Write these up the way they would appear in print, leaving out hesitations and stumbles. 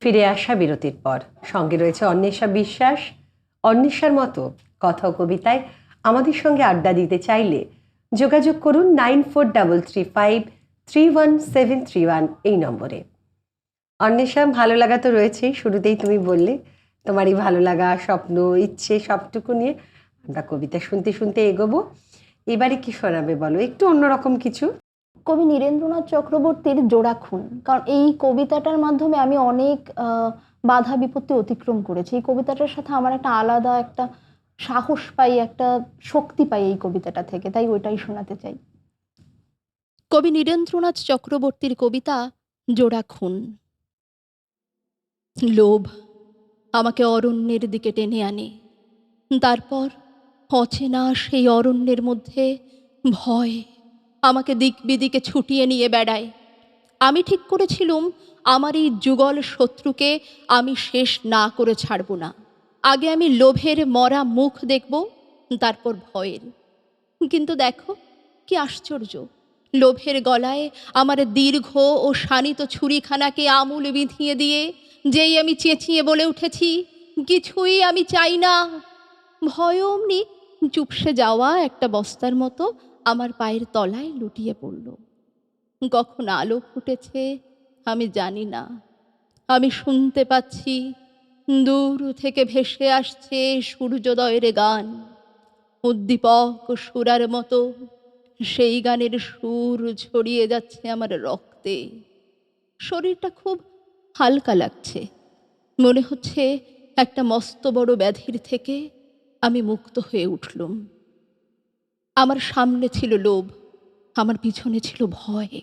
ফিরে আসা বিরতির পর সঙ্গে রয়েছে অন্বেষা বিশ্বাস। অন্বেষার মতো কথা ও কবিতায় আমাদের সঙ্গে আড্ডা দিতে চাইলে যোগাযোগ করুন 9435317731 এই নম্বরে। অন্বেষা, ভালো লাগা তো রয়েছেই, শুরুতেই তুমি বললে তোমারই ভালো লাগা, স্বপ্ন, ইচ্ছে সবটুকু নিয়ে আমরা কবিতা শুনতে শুনতে এগোবো। এবারে কি শোনাবে বলো, একটু অন্যরকম কিছু। কবি নীরেন্দ্রনাথ চক্রবর্তীর জোড়া খুন, কারণ এই কবিতাটার মাধ্যমে আমি অনেক বাধা বিপত্তি অতিক্রম করেছি। এই কবিতাটার সাথে আমার একটা আলাদা একটা সাহস পাই, একটা শক্তি পাই এই কবিতাটা থেকে, তাই ওইটাই শোনাতে চাই। কবি নীরেন্দ্রনাথ চক্রবর্তীর কবিতা জোড়া খুন। লোভ আমাকে অরণ্যের দিকে টেনে আনে, তারপর অচেনা সেই অরণ্যের মধ্যে ভয় আমাকে দিক বিদিকে ছুটিয়ে নিয়ে বেড়ায়। আমি ঠিক করেছিলুম আমার এই যুগল শত্রুকে আমি শেষ না করে ছাড়ব না। আগে আমি লোভের মরা মুখ দেখব, তারপর ভয়ের। কিন্তু দেখো কি আশ্চর্য, লোভের গলায় আমার দীর্ঘ ও শানিত ছুরিখানাকে আমূল বিঁধিয়ে দিয়ে যেই আমি চেঁচিয়ে বলে উঠেছি, কিছুই আমি চাই না, ভয় অমনি চুপসে যাওয়া একটা বস্তার মতো আমার পায়ের তলায় লুটিয়ে পড়ল। কখন আলো ফুটেছে আমি জানি না। আমি শুনতে পাচ্ছি দূর থেকে ভেসে আসছে সূর্যোদয়ের গান, উদ্দীপক সুরার মতো সেই গানের সুর ছড়িয়ে যাচ্ছে আমার রক্তে। শরীরটা খুব হালকা লাগছে, মনে হচ্ছে একটা মস্ত বড় ব্যাধির থেকে আমি মুক্ত হয়ে উঠলুম। আমার সামনে ছিল লোভ, আমার পিছনে ছিল ভয়।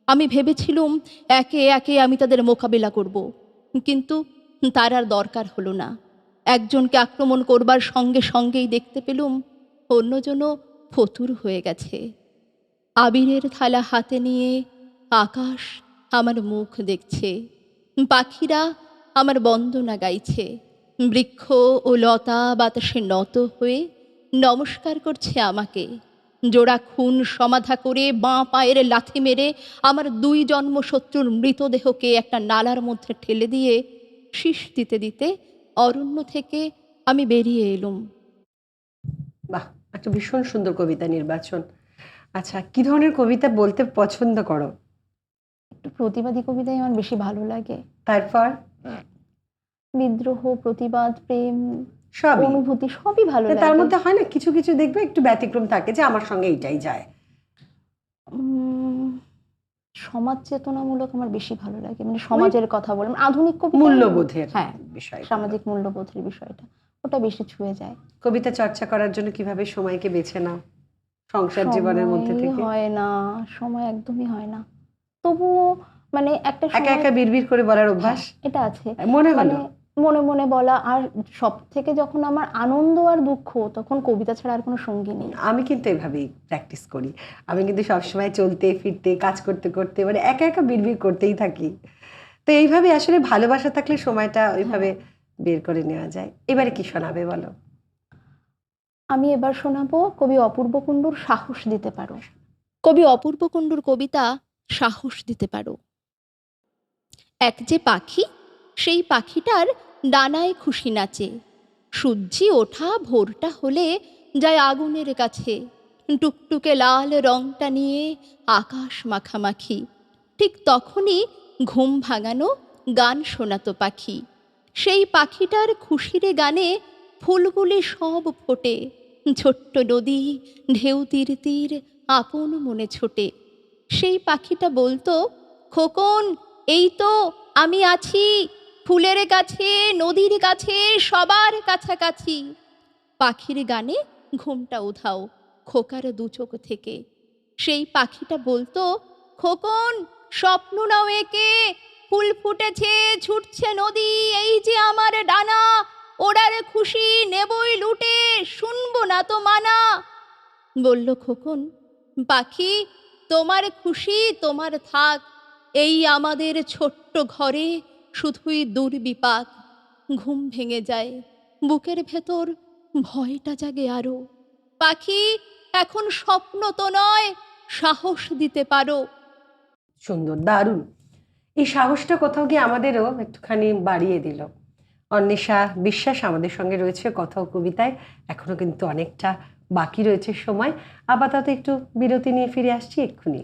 আমি ভেবেছিলুম একে একে আমি তাদের মোকাবিলা করব, কিন্তু তার আর দরকার হলো না। একজনকে আক্রমণ করবার সঙ্গে সঙ্গেই দেখতে পেলুম অন্যজনও ফতুর হয়ে গেছে। আবিরের থালা হাতে নিয়ে আকাশ আমার মুখ দেখছে, পাখিরা আমার বন্দনা গাইছে, বৃক্ষ ও লতা বাতাসে নত হয়ে নমস্কার করছে আমাকে। জোড়া খুন সমাধা করে বাঁ পায়ের লাথি মেরে আমার 2 জন্মশত্রুর মৃতদেহকে একটা নালার মধ্যে ঠেলে দিয়ে শীষ দিতে দিতে অরণ্য থেকে আমি বেরিয়ে এলুম। বাহ, একটা ভীষণ সুন্দর কবিতা নির্বাচন। আচ্ছা, কি ধরনের কবিতা বলতে পছন্দ করো? একটু প্রতিবাদী কবিতাই আমার বেশি ভালো লাগে। তারপর বিদ্রোহ, প্রতিবাদ, প্রেম, সবই অনুভূতি সবই ভালো তার লাগে। মধ্যে হয় না কিছু কিছু দেখবে একটু ব্যতিক্রম থাকে যে আমার সঙ্গে এইটাই যায়। সমাজ চেতনামূলক আমার বেশি ভালো লাগে, মানে সমাজের কথা বলে, আধুনিক কবিতা, মূল্যবোধের হ্যাঁ, বিষয়, সামাজিক মূল্যবোধের বিষয়টা ওটা বেশি ছুঁয়ে যায়। কবিতা চর্চা করার জন্য কিভাবে সময়কে বেছে নাও সংসার জীবনের মধ্যে থেকে? হয় না, সময় একদমই হয় না, তবুও মানে একটা একা একা বিড়বিড় করে বলার অভ্যাস এটা আছে, মনে মানে হলো। মনে মনে বলা। আর সব থেকে যখন আমার আনন্দ আর দুঃখ, তখন কবিতা ছাড়া আর কোনো সঙ্গী নেই। আমি কিন্তু এভাবেই প্র্যাকটিস করি। আমি কিন্তু সবসময় চলতে ফিরতে কাজ করতে করতে মানে একা একা বিড়বিড় করতেই থাকি। তো এইভাবে আসলে ভালোবাসা থাকলে সময়টা ওইভাবে বের করে নেওয়া যায়। এবারে কি শোনাবে বলো? আমি এবার শোনাবো কবি অপূর্ব কুণ্ডুর সাহস দিতে পারো। কবি অপূর্ব কুণ্ডুর কবিতা সাহস দিতে পারো। এক যে পাখি, সেই পাখিটার ডানায় খুশি নাচে। সূর্যি ওঠা ভোরটা হলে যায় আগুনের কাছে, টুকটুকে লাল রংটা নিয়ে আকাশ মাখামাখি। ঠিক তখনই ঘুম ভাঙানো গান শোনাতো পাখি। সেই পাখিটার খুশিরে গানে ফুলগুলি সব ফোটে, ছোট্ট নদী ঢেউ তীর তীর আপন মনে ছোটে। সেই পাখিটা বলতো, খোকন এই তো আমি আছি, ফুলের কাছে নদীর কাছে সবার কাছাকাছি। পাখির গানে ঘুমটা উধাও খোকার 2 চোখ থেকে। সেই পাখিটা বলতো, খোকন স্বপ্ন নাও একে, ফুল ফুটেছে ছুটছে নদী, এই যে আমার ডানা, ওড়ার খুশি নেবই লুটে, শুনবো না তো মানা। বলল খোকন, পাখি তোমার খুশি তোমার থাক, এই আমাদের ছোট্ট ঘরে শুধুই দুর্বিপাক। ঘুম ভেঙে যায়, বুকের ভেতর ভয়টা জাগে আরো। পাখি এখন স্বপ্ন তো নয়, সাহস দিতে পারো। সুন্দর, দারুণ। এই সাহসটা কোথাও গিয়ে আমাদেরও একটুখানি বাড়িয়ে দিল। অন্বেষা বিশ্বাস আমাদের সঙ্গে রয়েছে কথা ও কবিতায়, এখনো কিন্তু অনেকটা বাকি রয়েছে সময়। আপাতত একটু বিরতি নিয়ে ফিরে আসছি এক্ষুনি।